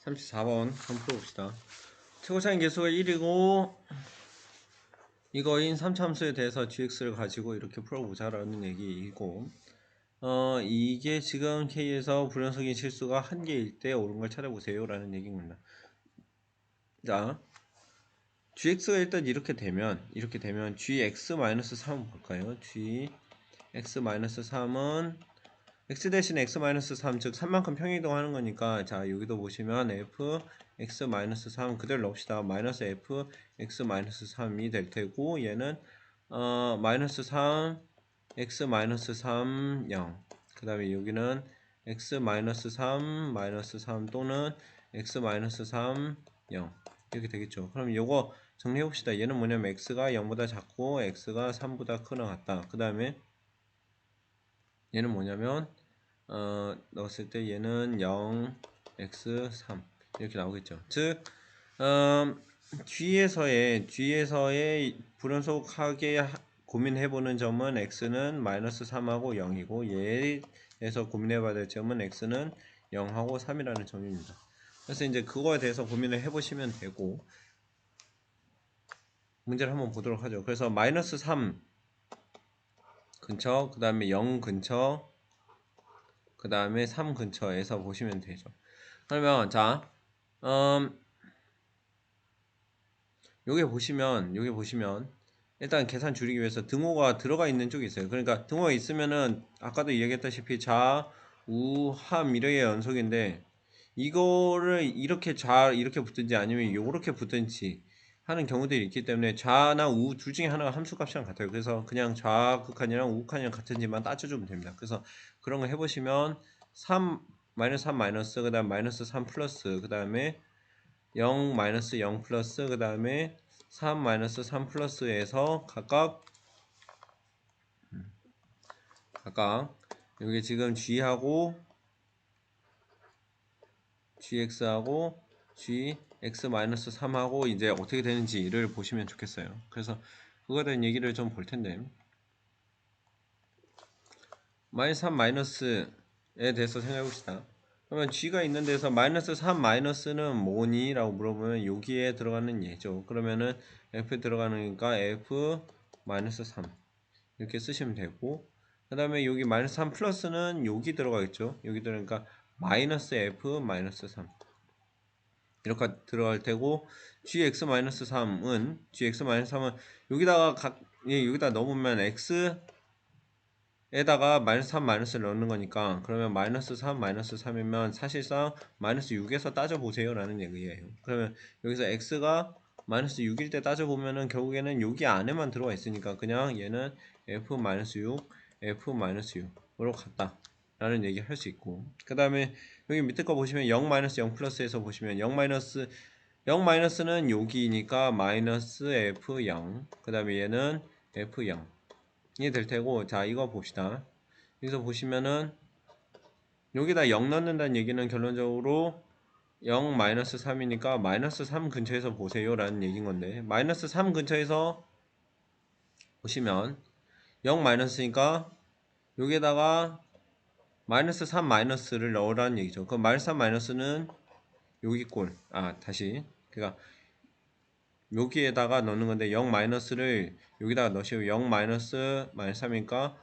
34번 한번 풀어봅시다. 최고차인 개수가 1이고 이거인 3차함수에 대해서 gx를 가지고 이렇게 풀어보자 라는 얘기이고 이게 지금 K에서 불연속인 실수가 1개일 때 옳은 걸 찾아보세요 라는 얘기입니다. 자, gx가 일단 이렇게 되면 gx-3은 볼까요? gx-3은 x 대신 x-3 즉 3만큼 평행이동하는 거니까 자 여기도 보시면 f x-3 그대로 넣읍시다. 마이너스 f x-3이 될 테고 얘는 마이너스 3 x-3 0 그 다음에 여기는 x-3 마이너스 3 또는 x-3 0 이렇게 되겠죠. 그럼 요거 정리해 봅시다. 얘는 뭐냐면 x가 0보다 작고 x가 3보다 크나 같다. 그 다음에 얘는 뭐냐면 넣었을 때 얘는 0 x 3 이렇게 나오겠죠. 즉 G에서의 불연속하게 고민해보는 점은 x는 마이너스 3하고 0이고 얘에서 고민해봐야 될 점은 x는 0하고 3이라는 점입니다. 그래서 이제 그거에 대해서 고민을 해보시면 되고 문제를 한번 보도록 하죠. 그래서 마이너스 3 근처 그 다음에 0 근처 그 다음에 3 근처에서 보시면 되죠. 그러면 자 요게 보시면 일단 계산 줄이기 위해서 등호가 들어가 있는 쪽이 있어요. 그러니까 등호가 있으면은 아까도 얘기했다시피 좌, 우, 함 이렇게 연속인데 이거를 이렇게 이렇게 붙든지 아니면 요렇게 붙든지 하는 경우들이 있기 때문에 좌나 우 둘 중에 하나가 함수값이랑 같아요. 그래서 그냥 좌극한이랑 우극한이랑 같은지만 따져주면 됩니다. 그래서 그런 거 해보시면 3 마이너스 3 마이너스 그 다음 마이너스 3 플러스 그 다음에 0 마이너스 0 플러스 그 다음에 3 마이너스 3 플러스에서 각각 여기 지금 g하고 gx하고 gx 마이너스 3하고 이제 어떻게 되는지를 보시면 좋겠어요. 그래서 그거에 대한 얘기를 좀 볼 텐데 마이너스 3 마이너스에 대해서 생각해 봅시다. 그러면 g가 있는 데서 마이너스 3 마이너스는 뭐니? 라고 물어보면 여기에 들어가는 얘죠. 그러면은 f에 들어가니까 f 마이너스 3 이렇게 쓰시면 되고 그 다음에 여기 마이너스 3 플러스는 여기 들어가겠죠. 여기 들어가니까 마이너스 f 마이너스 3 이렇게 들어갈 테고 gx-3은 여기다가 여기다 넣으면 x에다가 마이너스 3 마이너스를 넣는 거니까 그러면 마이너스 3 마이너스 3이면 사실상 마이너스 6에서 따져보세요 라는 얘기예요. 그러면 여기서 x가 마이너스 6일 때 따져보면은 결국에는 여기 안에만 들어가 있으니까 그냥 얘는 f 마이너스 6 F-6으로 갔다 라는 얘기 할 수 있고 그 다음에 여기 밑에 거 보시면 0 마이너스 0 플러스에서 보시면 0 마이너스는 여기니까 마이너스 F0 그 다음에 얘는 F0 이 될 테고 자 이거 봅시다. 여기서 보시면은 여기다 0 넣는다는 얘기는 결론적으로 0 마이너스 3이니까 마이너스 3 근처에서 보세요 라는 얘기인 건데 마이너스 3 근처에서 보시면 0 마이너스니까 여기에다가 마이너스 3 마이너스를 넣으라는 얘기죠. 그럼 마이너스 3 마이너스는 여기 다시 그러니까 여기에다가 넣는 건데 0 마이너스를 여기다가 넣으시고 0 마이너스 3이니까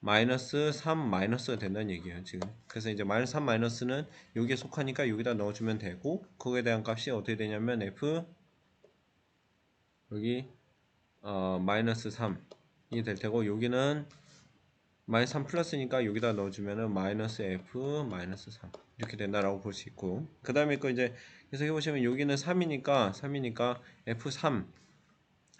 마이너스 3 마이너스가 된다는 얘기예요 지금. 그래서 이제 마이너스 3 마이너스는 여기에 속하니까 여기다 넣어주면 되고 그거에 대한 값이 어떻게 되냐면 f 여기 마이너스 3이 될 테고 여기는 마이너스 3 플러스니까 여기다 넣어주면은 마이너스 f 마이너스 3 이렇게 된다라고 볼 수 있고 그 다음에 거 이제 계속 해보시면 여기는 3이니까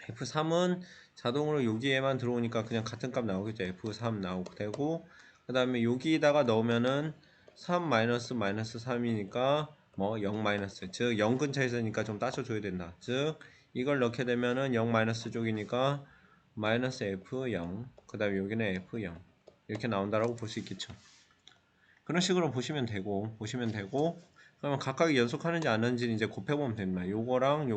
F3은 자동으로 여기에만 들어오니까 그냥 같은 값 나오겠죠. F3 나오게 되고 그 다음에 여기다가 넣으면은 3 마이너스 3이니까 뭐 0 마이너스 즉 0 근처에 있으니까 좀 따져줘야 된다. 즉 이걸 넣게 되면은 0 마이너스 쪽이니까 마이너스 F0 그 다음에 여기는 F0 이렇게 나온다라고 볼 수 있겠죠. 그런 식으로 보시면 되고 그러면 각각 연속하는지 안 하는지 이제 곱해보면 됩니다. 요거랑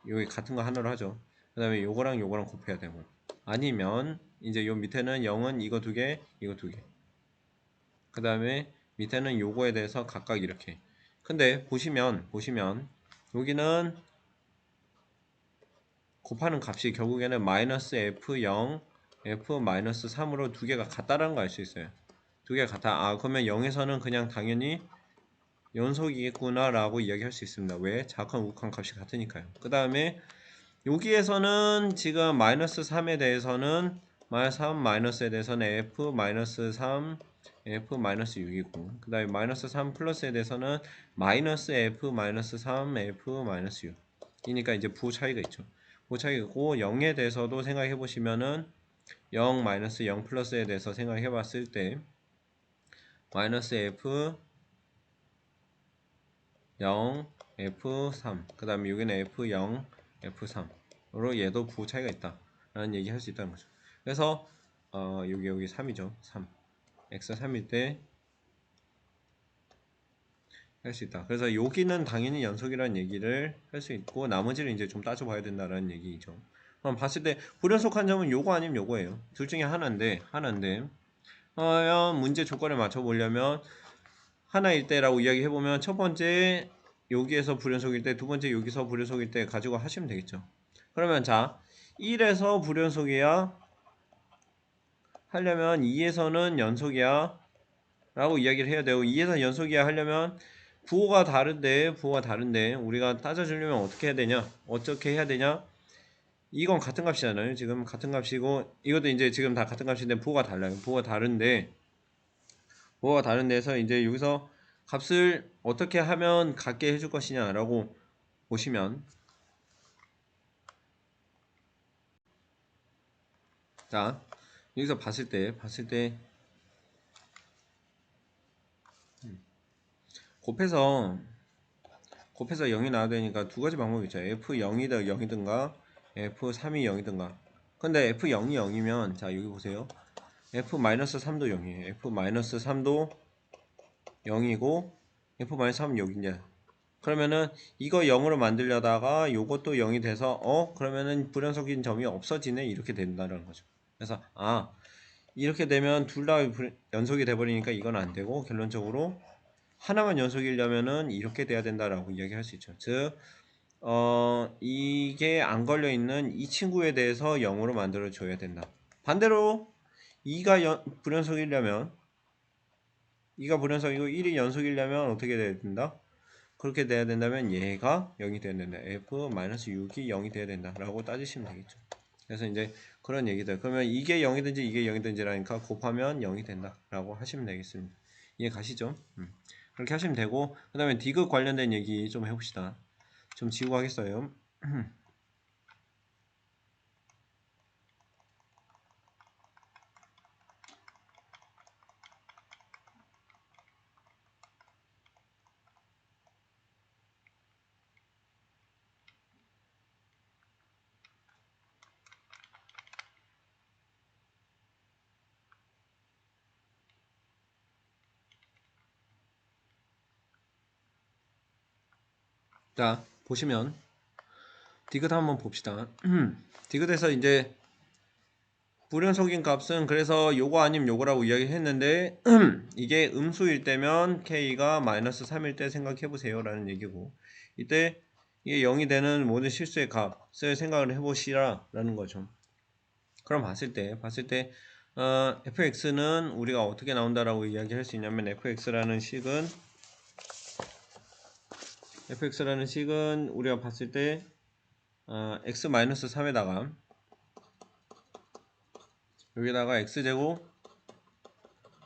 여기 같은 거 하나로 하죠. 그 다음에 요거랑 곱해야 되고 아니면 이제 요 밑에는 0은 이거 두 개 그 다음에 밑에는 요거에 대해서 각각 이렇게 근데 보시면 여기는 곱하는 값이 결국에는 마이너스 F0, F-3으로 두 개가 같다라는 걸 알 수 있어요. 두 개가 같아. 아, 그러면 0에서는 그냥 당연히 연속이겠구나 라고 이야기할 수 있습니다. 왜? 작한 우극한 값이 같으니까요. 그 다음에 여기에서는 지금 마이너스 3에 대해서는 마이너스 3 마이너스에 대해서는 F-3 F-6이고 그 다음에 마이너스 3 플러스에 대해서는 마이너스 F-3 F-6 이니까 이제 부호 차이가 있죠. 부호 차이가 있고 0에 대해서도 생각해 보시면은 0 마이너스 0 플러스에 대해서 생각해 봤을 때 마이너스 F 0 F3 그 다음에 여기는 F0 F3으로 얘도 부호 차이가 있다 라는 얘기 할 수 있다는 거죠. 그래서 여기 3이죠. 3 x 3일 때 할 수 있다. 그래서 여기는 당연히 연속이라는 얘기를 할 수 있고 나머지를 이제 좀 따져봐야 된다라는 얘기죠. 그럼 봤을 때 불연속한 점은 요거 아니면 요거예요. 둘 중에 하나인데 문제 조건을 맞춰보려면 하나일 때라고 이야기해보면 첫 번째 여기에서 불연속일 때, 두 번째 여기서 불연속일 때 가지고 하시면 되겠죠. 그러면 자 1에서 불연속이야 하려면 2에서는 연속이야 라고 이야기를 해야 되고 2에서 연속이야 하려면 부호가 다른데 우리가 따져주려면 어떻게 해야 되냐 이건 같은 값이잖아요. 지금 같은 값이고 이것도 이제 지금 다 같은 값인데 부호가 달라요. 부호가 다른데서 이제 여기서 값을 어떻게 하면 같게 해줄 것이냐 라고 보시면 자 여기서 봤을 때 곱해서 0이 나와야 되니까 두 가지 방법이 있죠. F0이든 0이든가 F3이 0이든가 근데 F0이 0이면 자 여기 보세요. F-3도 0이에요. F-3도 0이고 F-3은 0이냐 그러면은 이거 0으로 만들려다가 요것도 0이 돼서 그러면은 불연속인 점이 없어지네 이렇게 된다는 거죠. 그래서 이렇게 되면 둘 다 연속이 돼버리니까 이건 안 되고 결론적으로 하나만 연속이려면은 이렇게 돼야 된다라고 이야기할 수 있죠. 즉 이게 안 걸려 있는 이 친구에 대해서 0으로 만들어 줘야 된다. 반대로 2가 불연속이려면 2가 불연속이고 1이 연속이려면 어떻게 돼야 된다? 그렇게 돼야 된다면 얘가 0이 돼야 된다. F-6이 0이 돼야 된다. 라고 따지시면 되겠죠. 그래서 이제 그런 얘기들. 그러면 이게 0이든지 이게 0이든지라니까 곱하면 0이 된다. 라고 하시면 되겠습니다. 이해 가시죠? 그렇게 하시면 되고 그 다음에 디귿 관련된 얘기 좀 해봅시다. 좀 지우고 하겠어요. 자 보시면 디귿 한번 봅시다. 디귿에서 이제 불연속인 값은 그래서 요거 아님 요거라고 이야기했는데 이게 음수일 때면 k가 마이너스 3일 때 생각해보세요 라는 얘기고 이때 이게 0이 되는 모든 실수의 값을 생각을 해보시라 라는 거죠. 그럼 봤을 때 fx는 우리가 어떻게 나온다라고 이야기할 수 있냐면 fx라는 식은 우리가 봤을 때 x-3에다가 여기다가 x제곱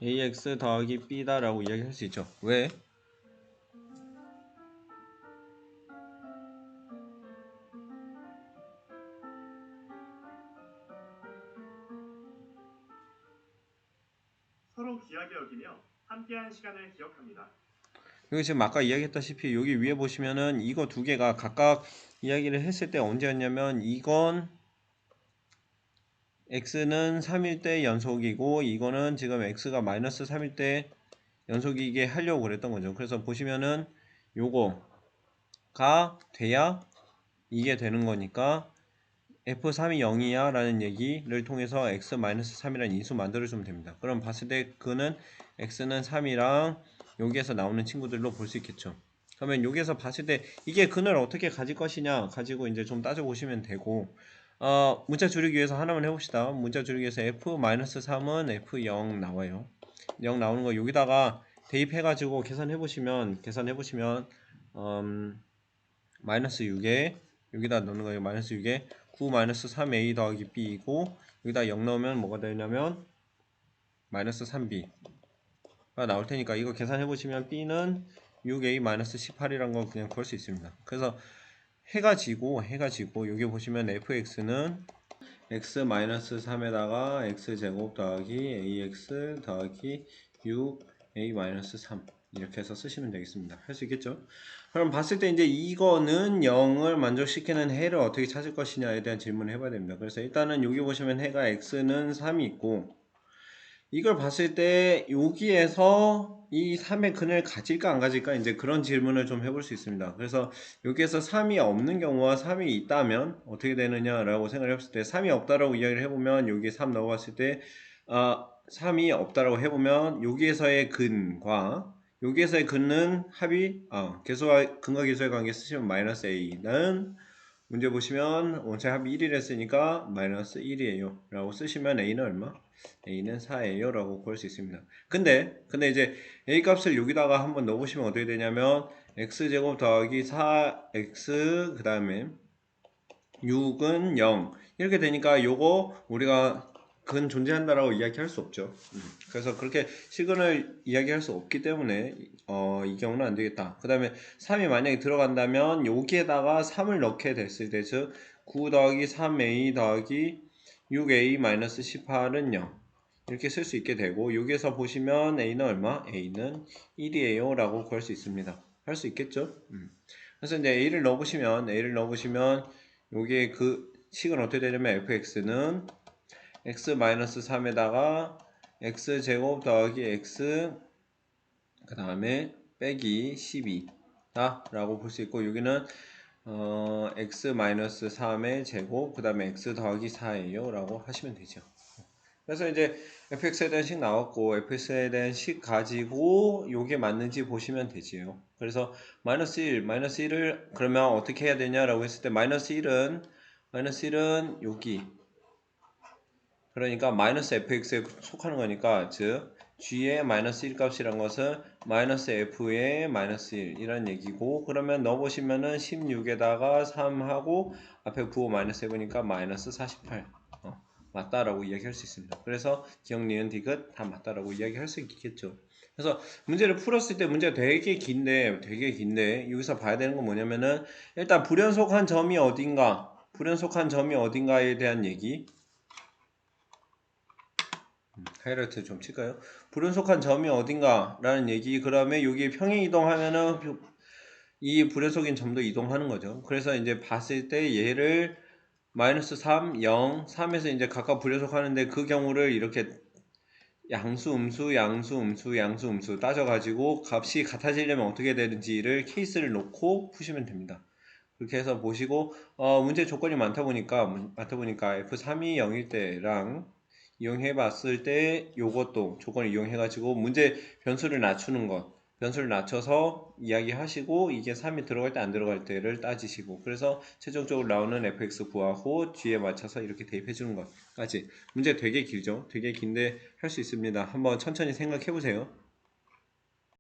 ax 더하기 b다 라고 이야기할 수 있죠. 왜? 서로 귀하게 여기며 함께한 시간을 기억합니다. 여기 지금 아까 이야기했다시피 여기 위에 보시면은 이거 두 개가 각각 이야기를 했을 때 언제였냐면 이건 x는 3일 때 연속이고 이거는 지금 x가 마이너스 3일 때 연속이게 하려고 그랬던 거죠. 그래서 보시면은 요거가 돼야 이게 되는 거니까 f3이 0이야 라는 얘기를 통해서 x-3이라는 인수 만들어주면 됩니다. 그럼 봤을 때 그는 x는 3이랑 여기에서 나오는 친구들로 볼 수 있겠죠. 그러면 여기에서 봤을 때 이게 근을 어떻게 가질 것이냐 가지고 이제 좀 따져보시면 되고 문자 줄이기 위해서 하나만 해봅시다. 문자 줄이기 위해서 f-3은 f0 나와요. 0 나오는 거 여기다가 대입해가지고 계산해보시면 마이너스 6에 여기다 넣는 거예요. 마이너스 6에 9 마이너스 3a 더하기 b이고 여기다 0 넣으면 뭐가 되냐면 마이너스 3b가 나올 테니까 이거 계산해보시면 b는 6a 마이너스 18이란 거 그냥 구할 수 있습니다. 그래서 해가지고 여기 보시면 fx는 x 마이너스 3에다가 x제곱 더하기 ax 더하기 6a 마이너스 3 이렇게 해서 쓰시면 되겠습니다. 할 수 있겠죠? 그럼 봤을 때 이제 이거는 0을 만족시키는 해를 어떻게 찾을 것이냐에 대한 질문을 해봐야 됩니다. 그래서 일단은 여기 보시면 해가 x는 3이 있고 이걸 봤을 때 여기에서 이 3의 근을 가질까 안 가질까 이제 그런 질문을 좀 해볼 수 있습니다. 그래서 여기에서 3이 없는 경우와 3이 있다면 어떻게 되느냐라고 생각을 해봤을 때 3이 없다라고 이야기를 해보면 여기에 3 넣어봤을 때 3이 없다라고 해보면 여기에서의 근과 여기에서의 근은 합이 근과 계수의 관계 쓰시면 마이너스 a는 문제 보시면 원체 합이 1이라 했으니까 마이너스 1이에요 라고 쓰시면 a는 얼마? a는 4예요 라고 구할 수 있습니다. 근데 이제 a 값을 여기다가 한번 넣어보시면 어떻게 되냐면 x제곱 더하기 4x 그 다음에 6은 0 이렇게 되니까 요거 우리가 근 존재한다라고 이야기할 수 없죠. 그래서 그렇게 시근을 이야기할 수 없기 때문에 이 경우는 안 되겠다. 그 다음에 3이 만약에 들어간다면 여기에다가 3을 넣게 됐을 때 즉 9 더하기 3a 더하기 6a 마이너스 18은 0 이렇게 쓸 수 있게 되고 여기에서 보시면 a는 얼마? a는 1이에요 라고 구할 수 있습니다. 할 수 있겠죠? 그래서 이제 a를 넣어보시면 여기에 그 식은 어떻게 되냐면 fx는 x-3에다가 x제곱 더하기 x 그 다음에 빼기 12다 라고 볼 수 있고 여기는 x-3의 제곱 그 다음에 x 더하기 4예요 라고 하시면 되죠. 그래서 이제 fx에 대한 식 나왔고 fx에 대한 식 가지고 요게 맞는지 보시면 되지요. 그래서 마이너스 1을 그러면 어떻게 해야 되냐라고 했을 때 마이너스 1은 여기 그러니까 마이너스 fx에 속하는 거니까 즉 g의 마이너스 1 값이란 것은 마이너스 f의 마이너스 1 이란 얘기고 그러면 넣어보시면은 16에다가 3하고 앞에 9 마이너스 해보니까 마이너스 48 맞다라고 이야기할 수 있습니다. 그래서 기억, 니은, 디귿 다 맞다라고 이야기할 수 있겠죠. 그래서 문제를 풀었을 때 문제가 되게 긴데 여기서 봐야 되는 건 뭐냐면은 일단 불연속한 점이 어딘가에 대한 얘기 하이라이트 좀 칠까요? 불연속한 점이 어딘가라는 얘기 그 다음에 여기 평행 이동하면은 이 불연속인 점도 이동하는 거죠. 그래서 이제 봤을 때 얘를 마이너스 3, 0, 3에서 이제 각각 불연속하는데 그 경우를 이렇게 양수, 음수 따져가지고 값이 같아지려면 어떻게 되는지를 케이스를 놓고 푸시면 됩니다. 그렇게 해서 보시고 문제 조건이 많다 보니까 F3이 0일 때랑 이용해 봤을 때 요것도 조건을 이용해 가지고 문제 변수를 낮춰서 이야기하시고 이게 3이 들어갈 때 안 들어갈 때를 따지시고 그래서 최종적으로 나오는 fx 구하고 g에 맞춰서 이렇게 대입해 주는 것까지 문제 되게 길죠. 되게 긴데 할 수 있습니다. 한번 천천히 생각해 보세요.